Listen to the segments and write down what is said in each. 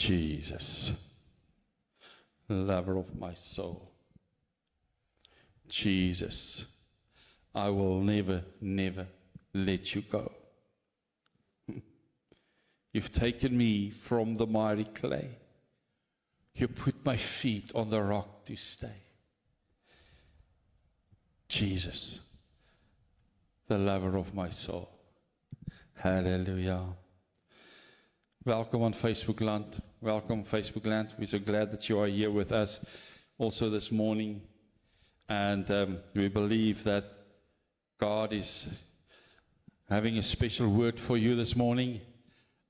Jesus, lover of my soul. Jesus, I will never, never let you go. You've taken me from the miry clay. You put my feet on the rock to stay. Jesus, the lover of my soul. Hallelujah. Welcome on Facebook Land. Welcome, Facebook Land. We're so glad that you are here with us also this morning. And we believe that God is having a special word for you this morning.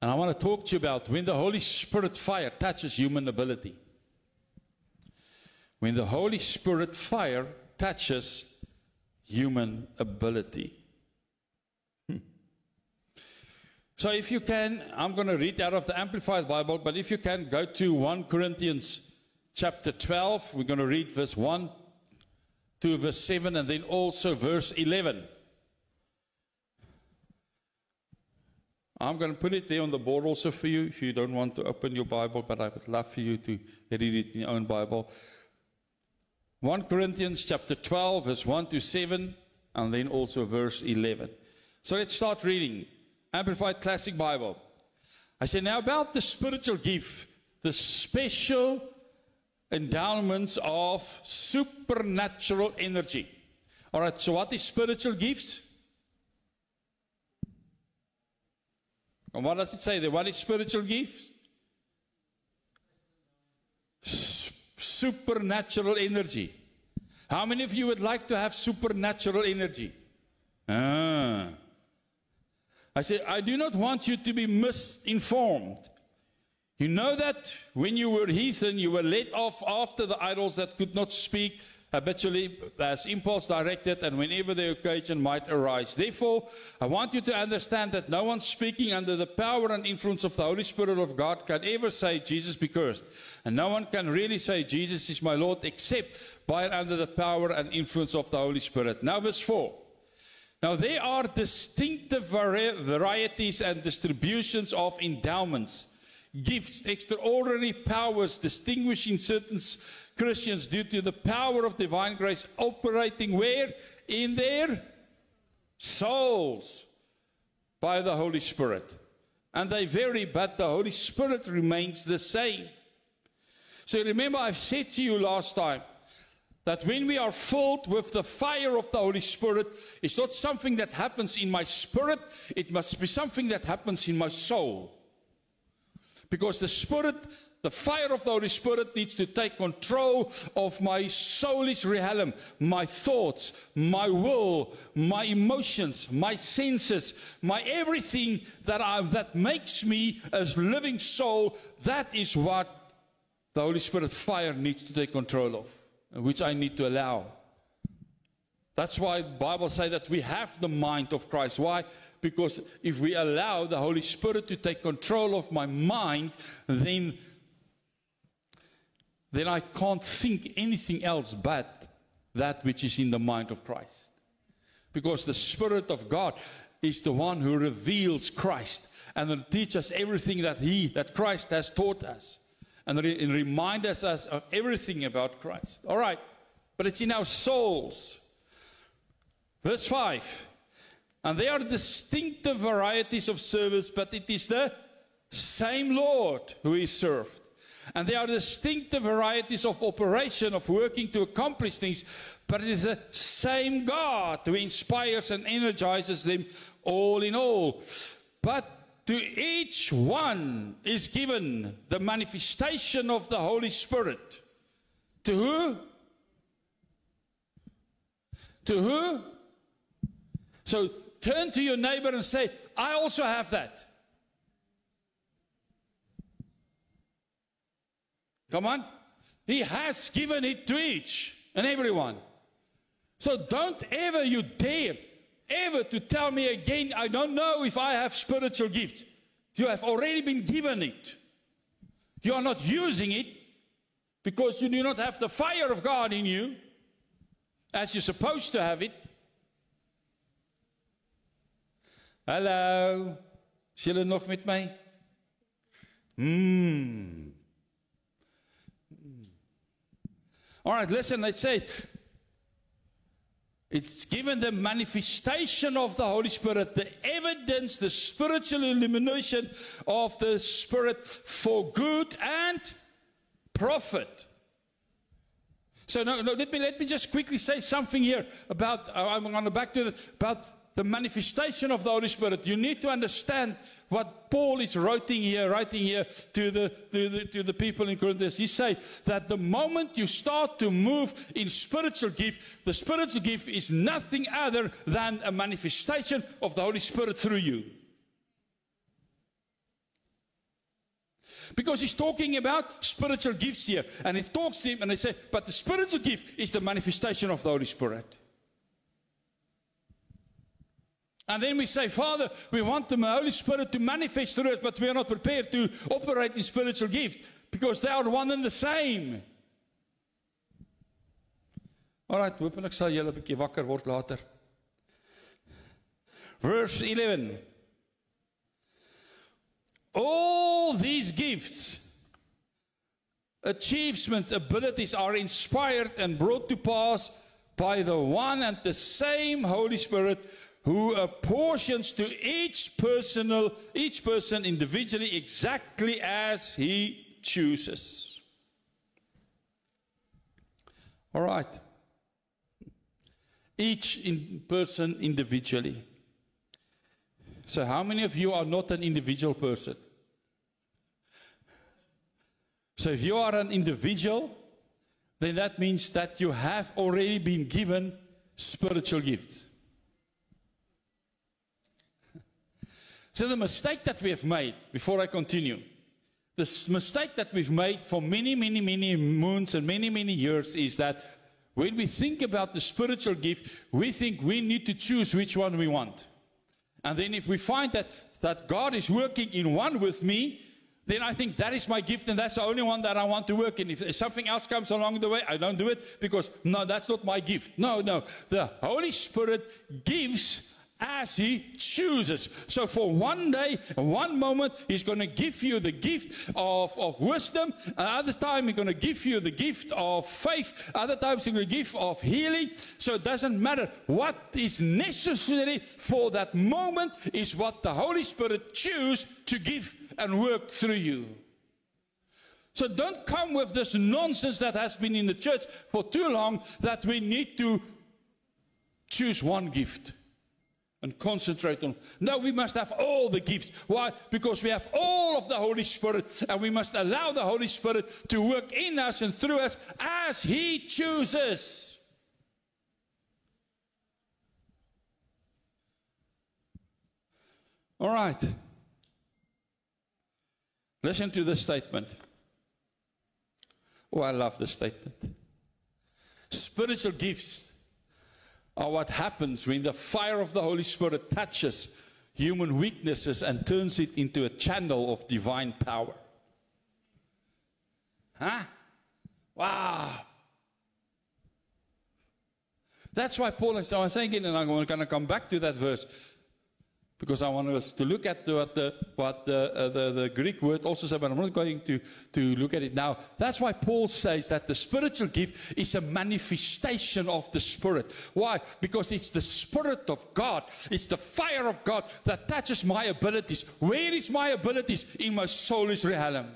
And I want to talk to you about when the Holy Spirit fire touches human ability. When the Holy Spirit fire touches human ability. So if you can, I'm going to read out of the Amplified Bible, but if you can, go to 1 Corinthians chapter 12. We're going to read verse 1 to verse 7 and then also verse 11. I'm going to put it there on the board also for you if you don't want to open your Bible, but I would love for you to read it in your own Bible. 1 Corinthians chapter 12, verse 1 to 7, and then also verse 11. So let's start reading. Amplified Classic Bible. I say, now about the spiritual gift, the special endowments of supernatural energy. All right, so what is spiritual gifts? And what does it say there? What is spiritual gifts? Supernatural energy. How many of you would like to have supernatural energy? I say, I do not want you to be misinformed. You know that when you were heathen, you were led off after the idols that could not speak habitually as impulse directed and whenever the occasion might arise. Therefore, I want you to understand that no one speaking under the power and influence of the Holy Spirit of God can ever say, Jesus be cursed. And no one can really say, Jesus is my Lord, except by and under the power and influence of the Holy Spirit. Now verse 4. Now there are distinctive varieties and distributions of endowments, gifts, extraordinary powers distinguishing certain Christians due to the power of divine grace operating where? In their souls by the Holy Spirit. And they vary, but the Holy Spirit remains the same. So remember, I've said to you last time, that when we are filled with the fire of the Holy Spirit, it's not something that happens in my spirit, it must be something that happens in my soul. Because the Spirit, the fire of the Holy Spirit needs to take control of my soulish realm, my thoughts, my will, my emotions, my senses, my everything that makes me a living soul. That is what the Holy Spirit fire needs to take control of, which I need to allow. That's why the Bible says that we have the mind of Christ. Why? Because if we allow the Holy Spirit to take control of my mind, then I can't think anything else but that which is in the mind of Christ. Because the Spirit of God is the one who reveals Christ and will teach us everything that Christ has taught us. And remind us of everything about Christ. All right, but it's in our souls. Verse 5. And there are distinctive varieties of service, but it is the same Lord who is served. And there are distinctive varieties of operation, of working to accomplish things, but it is the same God who inspires and energizes them all in all. But to each one is given the manifestation of the Holy Spirit. To who? To who? So turn to your neighbor and say, I also have that. Come on. He has given it to each and everyone. So don't ever you dare ever to tell me again, I don't know if I have spiritual gifts. You have already been given it. You are not using it because you do not have the fire of God in you as you're supposed to have it. Hallo, is julle nog met my? All right, listen, it says, it's given the manifestation of the Holy Spirit, the evidence, the spiritual illumination of the Spirit for good and profit. So let me just quickly say something here about, I'm going to back to it, about the manifestation of the Holy Spirit. You need to understand what Paul is writing here to the people in Corinth. He says that the moment you start to move in spiritual gift, the spiritual gift is nothing other than a manifestation of the Holy Spirit through you. Because he's talking about spiritual gifts here. And he talks to him and they say, but the spiritual gift is the manifestation of the Holy Spirit. And then we say, Father, we want the Holy Spirit to manifest through us, but we are not prepared to operate in spiritual gifts because they are one and the same. Alright, hopelik sal julle 'n bietjie wakker word later. Verse 11. All these gifts, achievements, abilities are inspired and brought to pass by the one and the same Holy Spirit, who apportions to each person individually exactly as he chooses. All right. Each person individually. So how many of you are not an individual person? So if you are an individual, then that means that you have already been given spiritual gifts. So the mistake that we have made, before I continue, the mistake that we've made for many moons and many years is that when we think about the spiritual gift, we think we need to choose which one we want. And then if we find that God is working in one with me, then I think that is my gift and that's the only one that I want to work in. If something else comes along the way, I don't do it because, no, that's not my gift. No. The Holy Spirit gives as he chooses. So for one day, one moment, he's going to give you the gift of wisdom. Another time, he's going to give you the gift of faith. Other times, he's going to give of healing. So it doesn't matter. What is necessary for that moment is what the Holy Spirit chooses to give and work through you. So don't come with this nonsense that has been in the church for too long, that we need to choose one gift and concentrate on. No, we must have all the gifts. Why? Because we have all of the Holy Spirit, and we must allow the Holy Spirit to work in us and through us as he chooses. All right. Listen to this statement. Oh, I love this statement. Spiritual gifts are what happens when the fire of the Holy Spirit touches human weaknesses and turns it into a channel of divine power. Huh? Wow. That's why Paul is saying it, and I'm going to come back to that verse, because I want us to look at what the Greek word also says, but I'm not going to look at it now. That's why Paul says that the spiritual gift is a manifestation of the Spirit. Why? Because it's the Spirit of God. It's the fire of God that touches my abilities. Where is my abilities? In my soulish realm.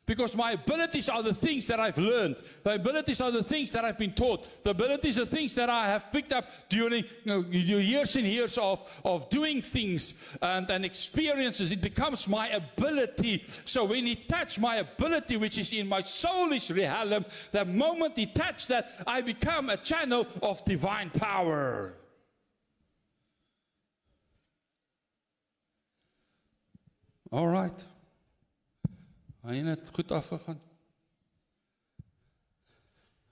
Because my abilities are the things that I've learned. The abilities are the things that I've been taught. The abilities are things that I have picked up during years and years of doing things and experiences. It becomes my ability. So when he touched my ability, which is in my soulish realm, the moment he touched that, I become a channel of divine power. All right.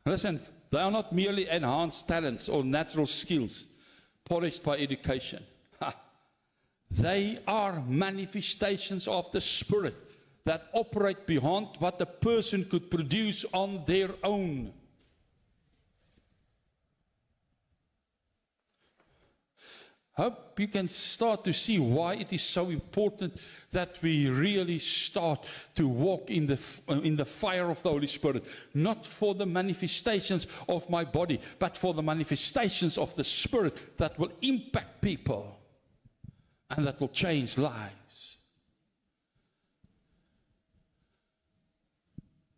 Listen, they are not merely enhanced talents or natural skills polished by education. They are manifestations of the Spirit that operate beyond what a person could produce on their own. Hope you can start to see why it is so important that we really start to walk in the fire of the Holy Spirit. Not for the manifestations of my body, but for the manifestations of the Spirit that will impact people and that will change lives.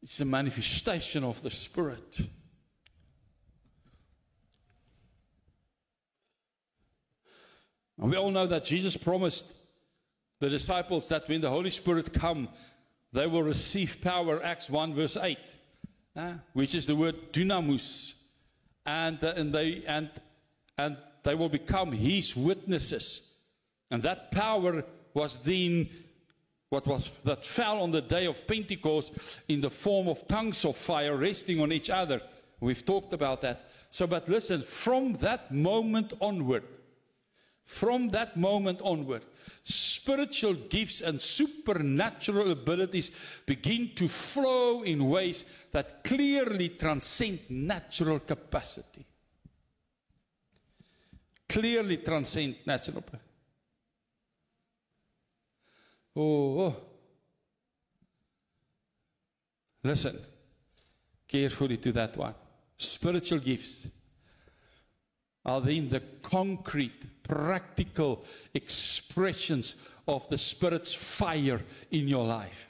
It's a manifestation of the Spirit. And we all know that Jesus promised the disciples that when the Holy Spirit come, they will receive power, Acts 1 verse 8, which is the word dunamis, and they will become His witnesses. And that power was then that fell on the day of Pentecost in the form of tongues of fire resting on each other. We've talked about that. So, but listen, from that moment onward, spiritual gifts and supernatural abilities begin to flow in ways that clearly transcend natural capacity. Clearly transcend natural capacity. Listen carefully to that one. Spiritual gifts are then the concrete, practical expressions of the Spirit's fire in your life.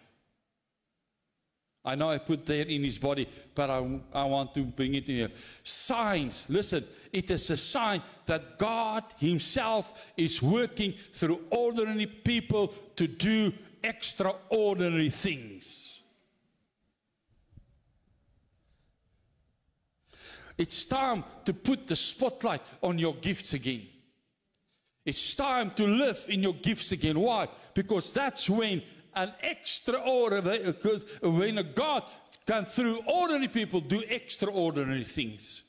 I know I put there in His body, but I want to bring it in here. Signs, listen, it is a sign that God Himself is working through ordinary people to do extraordinary things. It's time to put the spotlight on your gifts again. It's time to live in your gifts again. Why? Because that's when an extraordinary, when a God can through ordinary people do extraordinary things.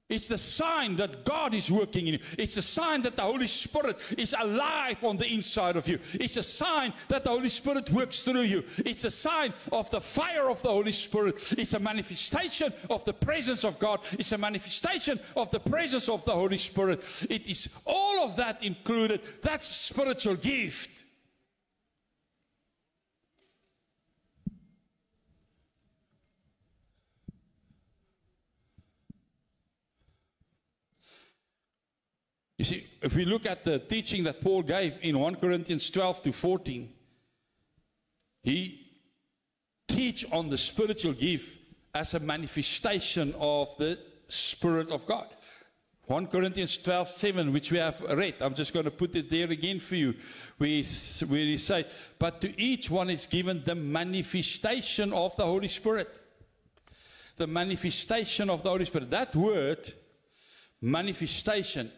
It's the sign that God is working in you. It's a sign that the Holy Spirit is alive on the inside of you. It's a sign that the Holy Spirit works through you. It's a sign of the fire of the Holy Spirit. It's a manifestation of the presence of God. It's a manifestation of the presence of the Holy Spirit. It is all of that included. That's a spiritual gift. You see, if we look at the teaching that Paul gave in 1 Corinthians 12 to 14, he teach on the spiritual gift as a manifestation of the Spirit of God. 1 Corinthians 12:7, which we have read. I'm just going to put it there again for you. Where he say, but to each one is given the manifestation of the Holy Spirit. The manifestation of the Holy Spirit. That word, manifestation,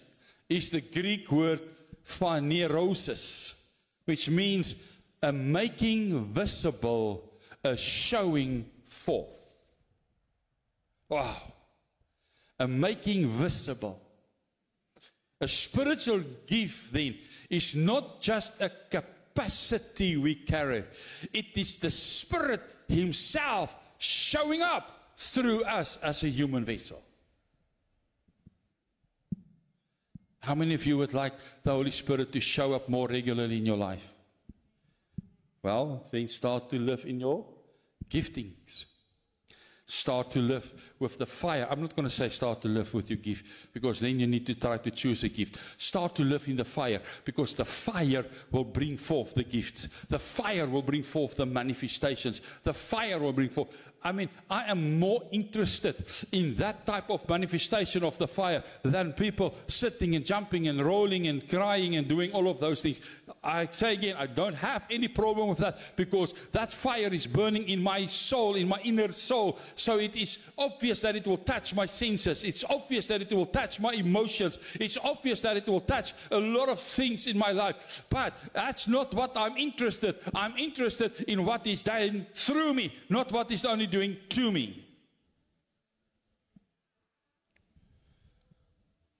is the Greek word phanerosis, which means a making visible, a showing forth. Wow. A making visible. A spiritual gift then is not just a capacity we carry. It is the Spirit Himself showing up through us as a human vessel. How many of you would like the Holy Spirit to show up more regularly in your life? Well, then start to live in your giftings. Start to live with the fire. I'm not going to say start to live with your gift, because then you need to try to choose a gift. Start to live in the fire, because the fire will bring forth the gifts. The fire will bring forth the manifestations. The fire will bring forth. I mean, I am more interested in that type of manifestation of the fire than people sitting and jumping and rolling and crying and doing all of those things. I say again, I don't have any problem with that, because that fire is burning in my soul, in my inner soul. So it is obvious that it will touch my senses. It's obvious that it will touch my emotions. It's obvious that it will touch a lot of things in my life. But that's not what I'm interested. I'm interested in what is done through me, not what is only doing to me.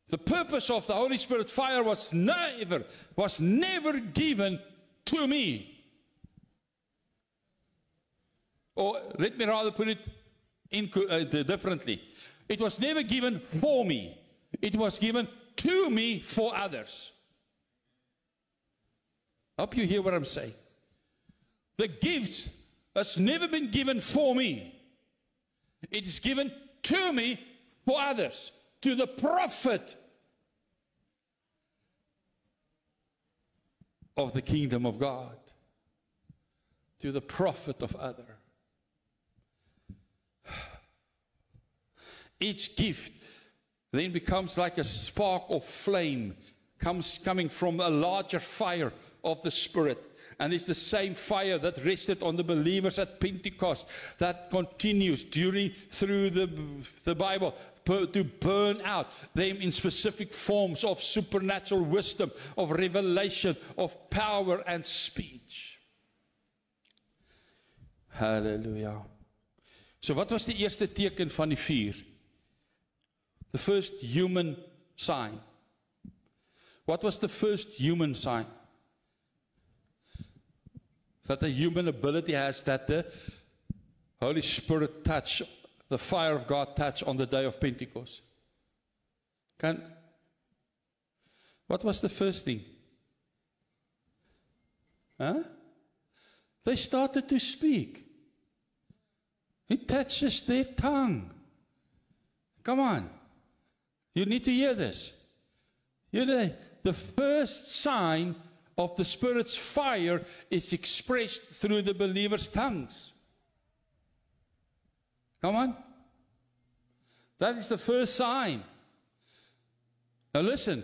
The purpose of the Holy Spirit fire was never given to me. Or let me rather put it differently. It was never given for me. It was given to me for others. Hope you hear what I'm saying. The gifts has never been given for me. It is given to me for others, to the profit of the kingdom of God, to the profit of others. Each gift then becomes like a spark of flame coming from a larger fire of the Spirit. And it's the same fire that rested on the believers at Pentecost that continues through the Bible to burn out them in specific forms of supernatural wisdom, of revelation, of power and speech. Hallelujah. So wat was die eerste teken van die vuur? The first human sign. What was the first human sign? That the human ability has that the Holy Spirit touch, the fire of God touch on the day of Pentecost. What was the first thing? Huh? They started to speak. It touches their tongue. Come on. You need to hear this. You know, the first sign of the Spirit's fire is expressed through the believer's tongues. Come on. That is the first sign. Now listen.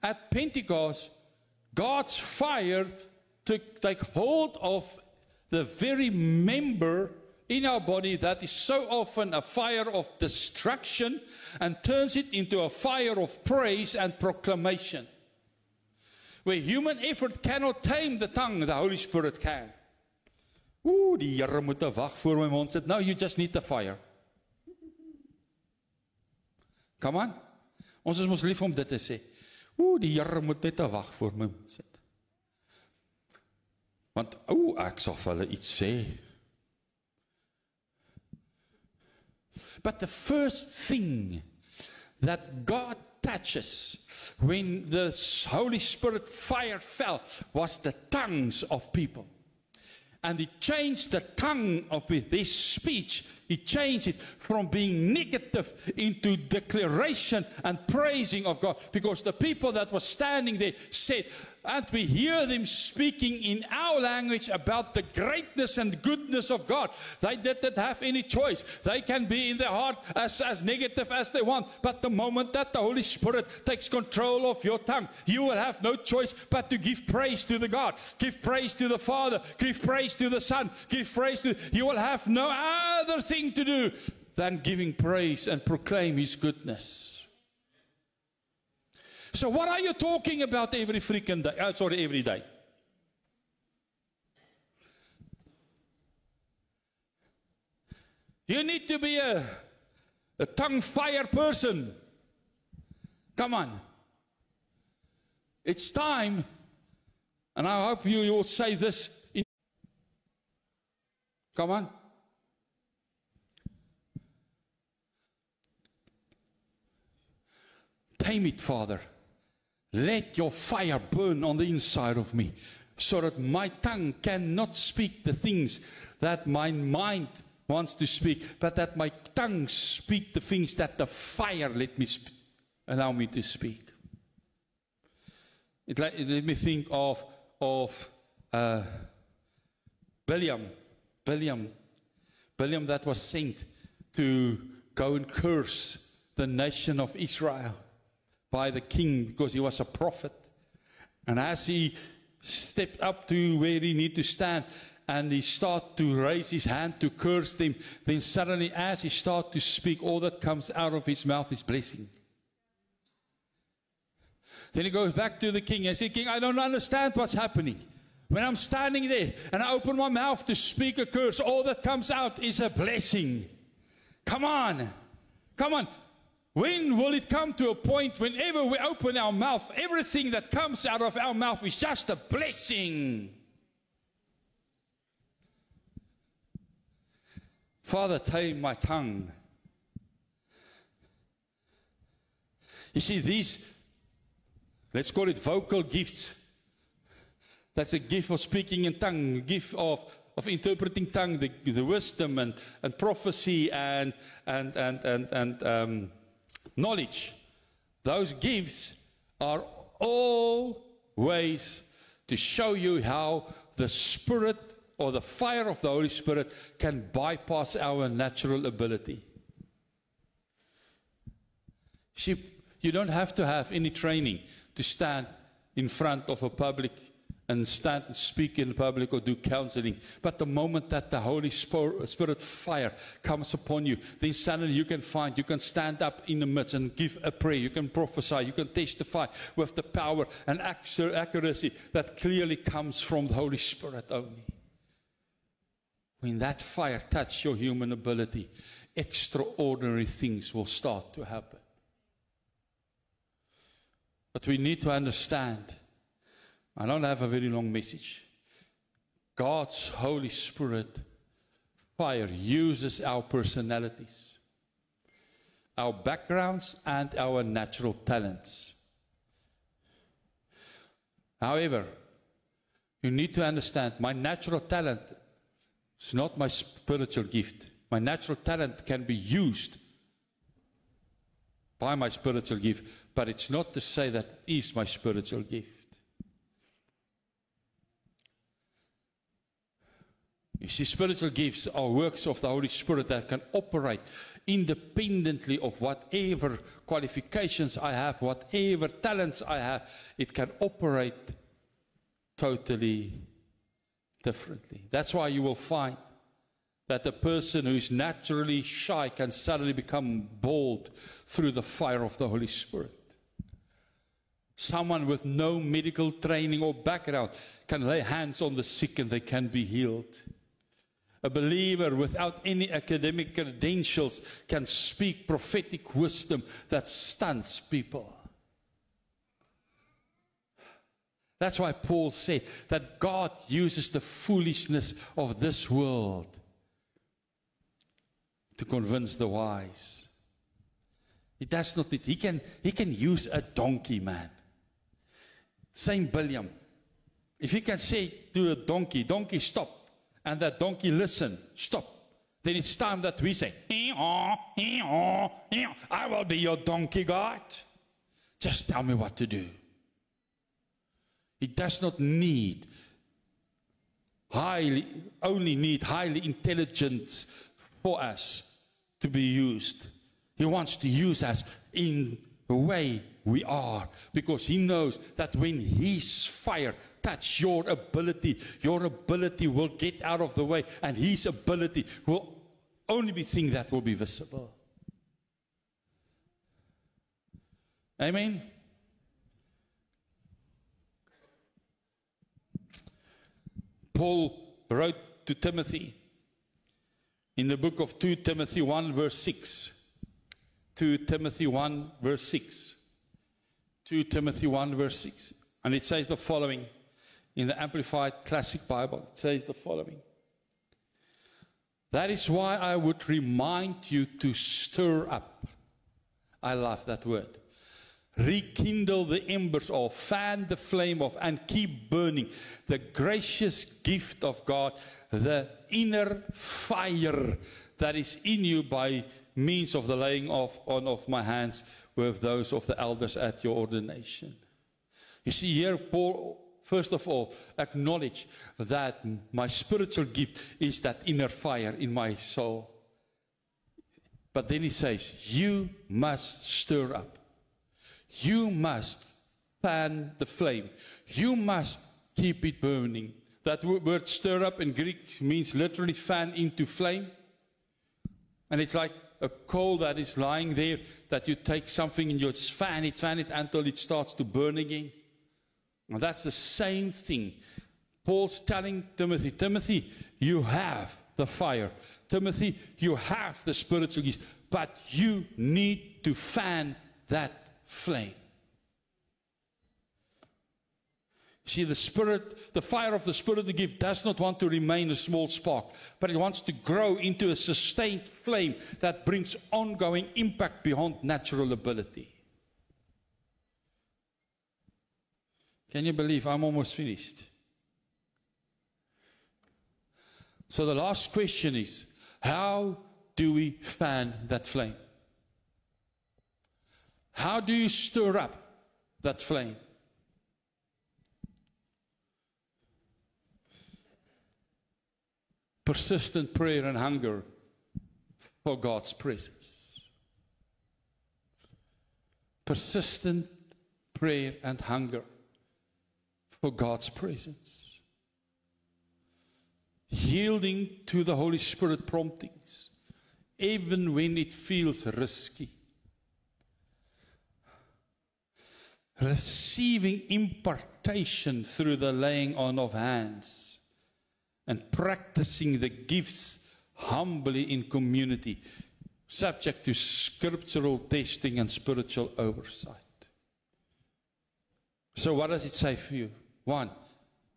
At Pentecost, God's fire take hold of the very member in our body that is so often a fire of destruction and turns it into a fire of praise and proclamation. Where human effort cannot tame the tongue, the Holy Spirit can. Ooh, die Here moet 'n wag voor my mond sit. Now you just need the fire. Come on. Ons is mos lief om dit te sê. Ooh, die Here moet net 'n wag voor my mond sit. Want ek sal vir hulle iets sê. But the first thing that God touches when the Holy Spirit fire fell was the tongues of people. And He changed the tongue of their speech. He changed it from being negative into declaration and praising of God. Because the people that were standing there said, and we hear them speaking in our language about the greatness and goodness of God. They didn't have any choice. They can be in their heart as negative as they want. But the moment that the Holy Spirit takes control of your tongue, you will have no choice but to give praise to the God. Give praise to the Father. Give praise to the Son. Give praise to... You will have no other thing to do than giving praise and proclaim His goodness. So what are you talking about every freaking day? Every day. You need to be a tongue fire person. Come on. It's time, and I hope you will say this. Come on. Tame it, Father. Let your fire burn on the inside of me, so that my tongue cannot speak the things that my mind wants to speak, but that my tongue speak the things that the fire allow me to speak. It let me think of Biliam that was sent to go and curse the nation of Israel by the king, because he was a prophet. And as he stepped up to where he needed to stand, and he started to raise his hand to curse them, then suddenly as he started to speak, all that comes out of his mouth is blessing. Then he goes back to the king and says, King, I don't understand what's happening. When I'm standing there and I open my mouth to speak a curse, all that comes out is a blessing. Come on. Come on. When will it come to a point whenever we open our mouth, everything that comes out of our mouth is just a blessing? Father, tame my tongue. You see, these, let's call it vocal gifts. That's a gift of speaking in tongue, a gift of interpreting tongue, the wisdom and prophecy and knowledge. Those gifts are all ways to show you how the Spirit or the fire of the Holy Spirit can bypass our natural ability. See, you don't have to have any training to stand in front of a public and stand and speak in public or do counseling. But the moment that the Holy Spirit fire comes upon you, then suddenly you can stand up in the midst and give a prayer. You can prophesy, you can testify with the power and accuracy that clearly comes from the Holy Spirit only. When that fire touches your human ability, extraordinary things will start to happen. But we need to understand, I don't have a very long message. God's Holy Spirit fire uses our personalities, our backgrounds, and our natural talents. However, you need to understand, my natural talent is not my spiritual gift. My natural talent can be used by my spiritual gift, but it's not to say that it is my spiritual gift. You see, spiritual gifts are works of the Holy Spirit that can operate independently of whatever qualifications I have, whatever talents I have. It can operate totally differently. That's why you will find that a person who is naturally shy can suddenly become bold through the fire of the Holy Spirit. Someone with no medical training or background can lay hands on the sick and they can be healed. A believer without any academic credentials can speak prophetic wisdom that stuns people. That's why Paul said that God uses the foolishness of this world to convince the wise. He does not need, he can use a donkey, man. Saint William, if he can say to a donkey, donkey stop, and that donkey listen, stop, then it's time that we say, I will be your donkey God. Just tell me what to do. He does not need only need highly intelligent for us to be used. He wants to use us in the way we are, because he knows that when his fire touches your ability will get out of the way, and his ability will only be things that will be visible. Amen. Paul wrote to Timothy in the book of 2 Timothy 1 verse 6. 2 Timothy 1 verse 6. 2 Timothy 1 verse 6. And it says the following in the Amplified Classic Bible. It says the following. That is why I would remind you to stir up. I love that word. Rekindle the embers of, fan the flame of, and keep burning the gracious gift of God, the inner fire that is in you by means of the laying on of my hands with those of the elders at your ordination. You see here, Paul, first of all, acknowledge that my spiritual gift is that inner fire in my soul. But then he says, you must stir up. You must fan the flame. You must keep it burning. That word stir up in Greek means literally fan into flame. And it's like a coal that is lying there, that you take something and you just fan it until it starts to burn again. And that's the same thing. Paul's telling Timothy, Timothy, you have the fire. Timothy, you have the spiritual gifts, but you need to fan that flame. See, the Spirit, the fire of the Spirit to give does not want to remain a small spark, but it wants to grow into a sustained flame that brings ongoing impact beyond natural ability. Can you believe I'm almost finished? So the last question is, how do we fan that flame? How do you stir up that flame? Persistent prayer and hunger for God's presence. Persistent prayer and hunger for God's presence. Yielding to the Holy Spirit promptings, even when it feels risky. Receiving impartation through the laying on of hands, and practicing the gifts humbly in community, subject to scriptural testing and spiritual oversight. So what does it say for you? 1,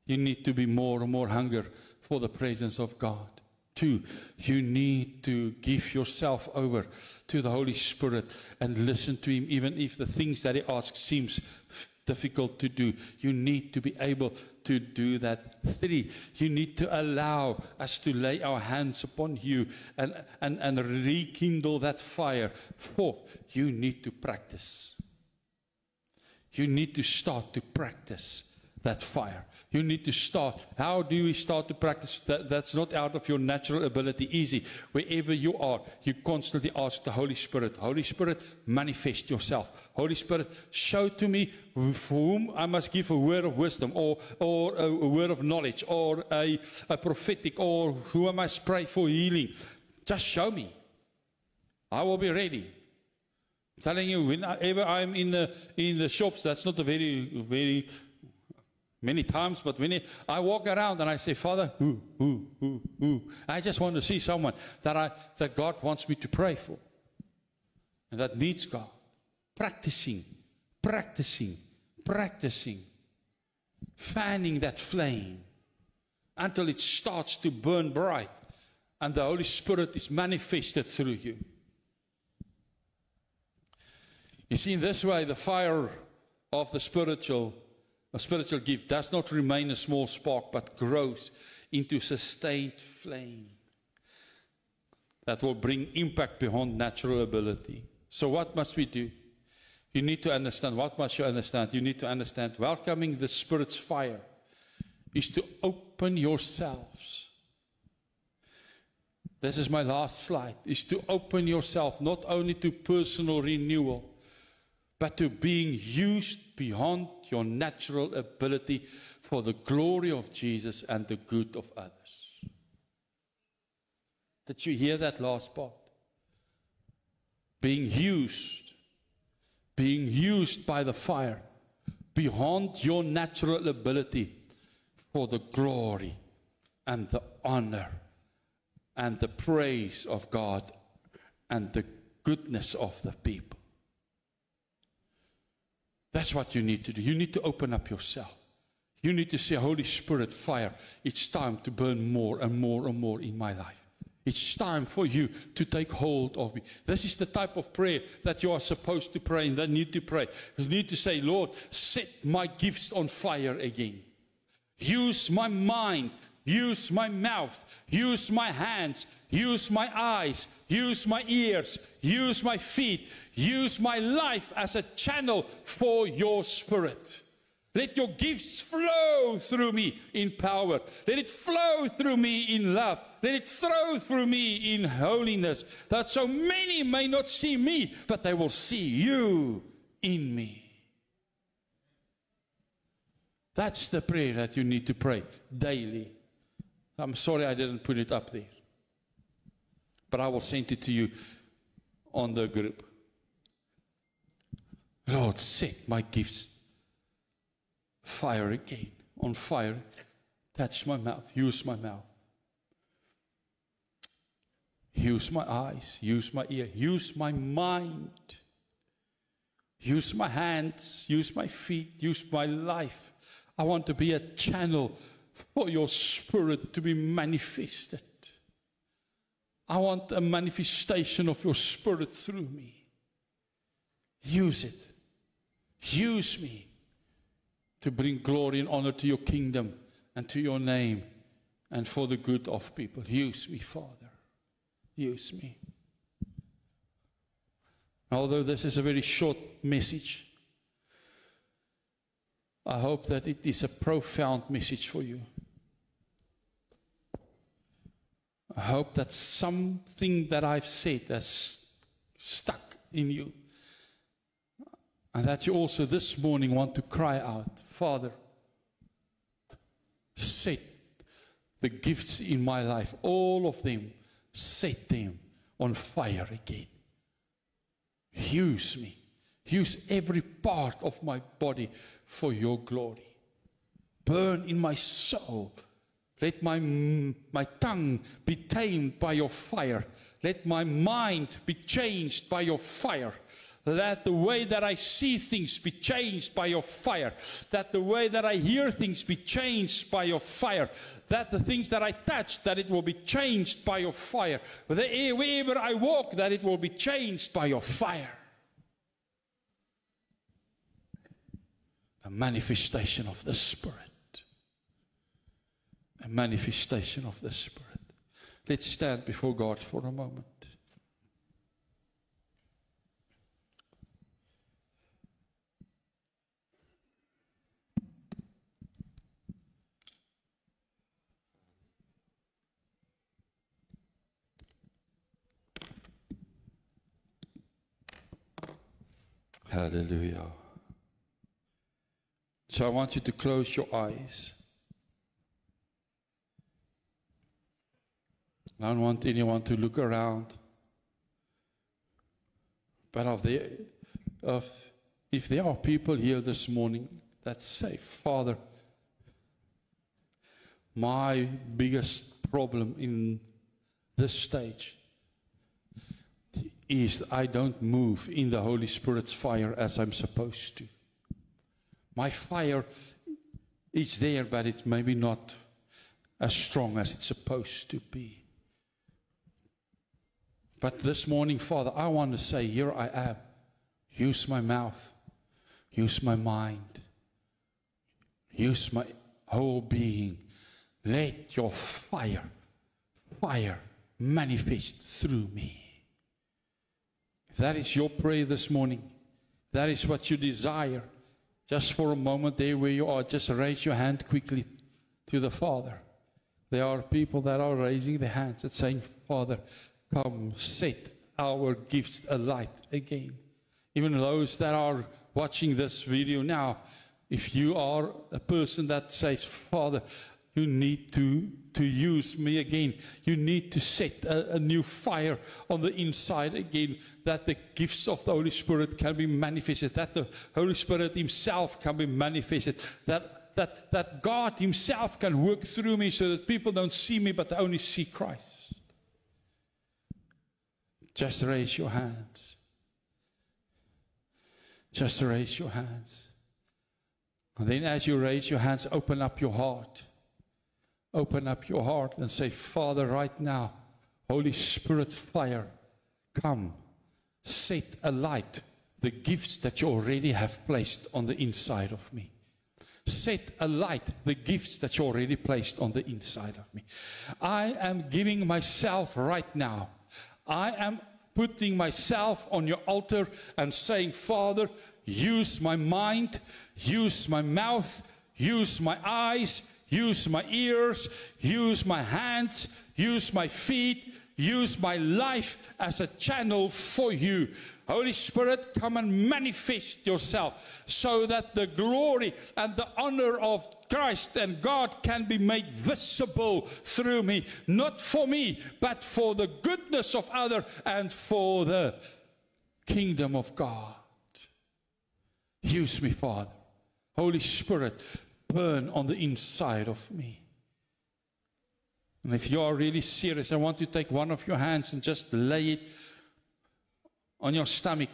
you need to be more and more hunger for the presence of God. 2, you need to give yourself over to the Holy Spirit and listen to Him, even if the things that He asks seems difficult to do. You need to be able to do that. 3, you need to allow us to lay our hands upon you and rekindle that fire. 4, you need to practice. You need to start to practice that fire. You need to start. How do we start to practice? That's not out of your natural ability. Easy. Wherever you are, you constantly ask the Holy Spirit, Holy Spirit, manifest yourself. Holy Spirit, show to me for whom I must give a word of wisdom, or a word of knowledge, or a prophetic, or who I must pray for healing. Just show me. I will be ready. I'm telling you, whenever I'm in the shops, that's not a very many times, but when I walk around and I say, Father, who? I just want to see someone that God wants me to pray for, and that needs God. Practicing, fanning that flame until it starts to burn bright, and the Holy Spirit is manifested through you. You see, in this way, the fire of the spiritual gift does not remain a small spark, but grows into sustained flame that will bring impact beyond natural ability. So what must we do? You need to understand. What must you understand? You need to understand welcoming the Spirit's fire is to open yourselves. This is my last slide, is to open yourself not only to personal renewal, but to being used beyond your natural ability for the glory of Jesus and the good of others. Did you hear that last part? Being used by the fire beyond your natural ability for the glory and the honor and the praise of God and the goodness of the people. That's what you need to do. You need to open up yourself. You need to say, Holy Spirit, fire, it's time to burn more and more and more in my life. It's time for you to take hold of me. This is the type of prayer that you are supposed to pray and that need to pray. You need to say, Lord, set my gifts on fire again. Use my mind. Use my mouth, use my hands, use my eyes, use my ears, use my feet, use my life as a channel for your Spirit. Let your gifts flow through me in power. Let it flow through me in love. Let it flow through me in holiness, that so many may not see me, but they will see you in me. That's the prayer that you need to pray daily. I'm sorry I didn't put it up there, but I will send it to you on the group. Lord, set my gifts fire again, on fire. Touch my mouth, use my mouth. Use my eyes, use my ear, use my mind. Use my hands, use my feet, use my life. I want to be a channel for your Spirit to be manifested. I want a manifestation of your Spirit through me. Use it. Use me to bring glory and honor to your kingdom and to your name and for the good of people. Use me, Father. Use me. Although this is a very short message, I hope that it is a profound message for you. I hope that something that I've said has stuck in you. And that you also this morning want to cry out, Father, set the gifts in my life, all of them, set them on fire again. Use me. Use every part of my body for your glory. Burn in my soul. Let my tongue be tamed by your fire. Let my mind be changed by your fire. That the way that I see things be changed by your fire. That the way that I hear things be changed by your fire. That the things that I touch, that it will be changed by your fire. Wherever I walk, that it will be changed by your fire. A manifestation of the Spirit. A manifestation of the Spirit. Let's stand before God for a moment. Hallelujah. So I want you to close your eyes. I don't want anyone to look around. But if there are people here this morning that say, Father, my biggest problem in this stage is I don't move in the Holy Spirit's fire as I'm supposed to. My fire is there, but it's maybe not as strong as it's supposed to be. But this morning, Father, I want to say, here I am. Use my mouth. Use my mind. Use my whole being. Let your fire manifest through me. If that is your prayer this morning, that is what you desire, just for a moment there where you are, just raise your hand quickly to the Father. There are people that are raising their hands and saying, Father, come set our gifts alight again. Even those that are watching this video now, if you are a person that says, Father, you need to use me again. You need to set a new fire on the inside again, that the gifts of the Holy Spirit can be manifested, that the Holy Spirit Himself can be manifested, that God Himself can work through me so that people don't see me but they only see Christ. Just raise your hands. Just raise your hands. And then as you raise your hands, open up your heart. Open up your heart and say, Father, right now, Holy Spirit fire, come, set alight the gifts that you already have placed on the inside of me. Set alight the gifts that you already placed on the inside of me. I am giving myself right now. I am putting myself on your altar and saying, Father, use my mind, use my mouth, use my eyes, use my ears, use my hands, use my feet, use my life as a channel for you. Holy Spirit, come and manifest yourself so that the glory and the honor of Christ and God can be made visible through me. Not for me, but for the goodness of others and for the kingdom of God. Use me, Father. Holy Spirit, burn on the inside of me. And if you are really serious, I want you to take one of your hands and just lay it on your stomach.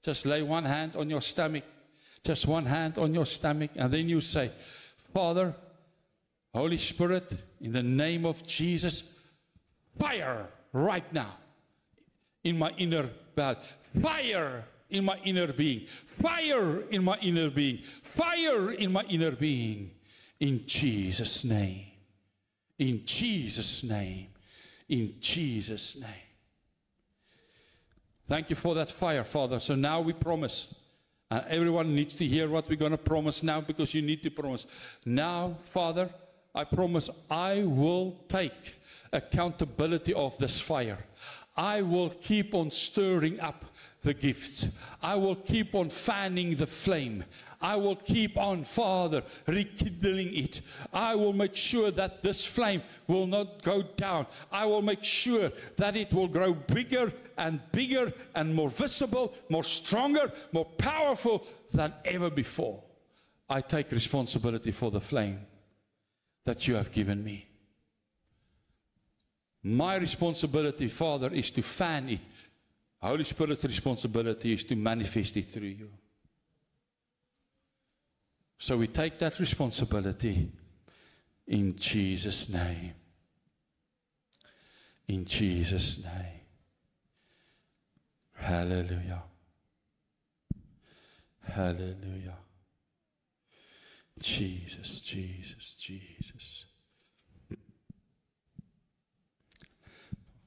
Just lay one hand on your stomach. Just one hand on your stomach. And then you say, Father, Holy Spirit, in the name of Jesus, fire right now in my inner belly. Fire in my inner being. Fire in my inner being. Fire in my inner being. In Jesus' name. In Jesus' name. In Jesus' name. Thank you for that fire, Father. So now we promise. And everyone needs to hear what we're going to promise now, because you need to promise. Now, Father, I promise I will take accountability of this fire. I will keep on stirring up the gifts. I will keep on fanning the flame. I will keep on, Father, rekindling it. I will make sure that this flame will not go down. I will make sure that it will grow bigger and more visible, more stronger, more powerful than ever before. I take responsibility for the flame that you have given me. My responsibility, Father, is to fan it. Holy Spirit's responsibility is to manifest it through you. So we take that responsibility in Jesus' name. In Jesus' name. Hallelujah. Hallelujah. Jesus, Jesus, Jesus.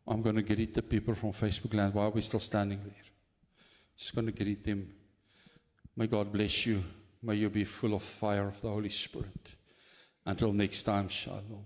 I'm going to greet the people from Facebook land while we're still standing there. Just going to greet them. May God bless you. May you be full of fire of the Holy Spirit. Until next time, shalom.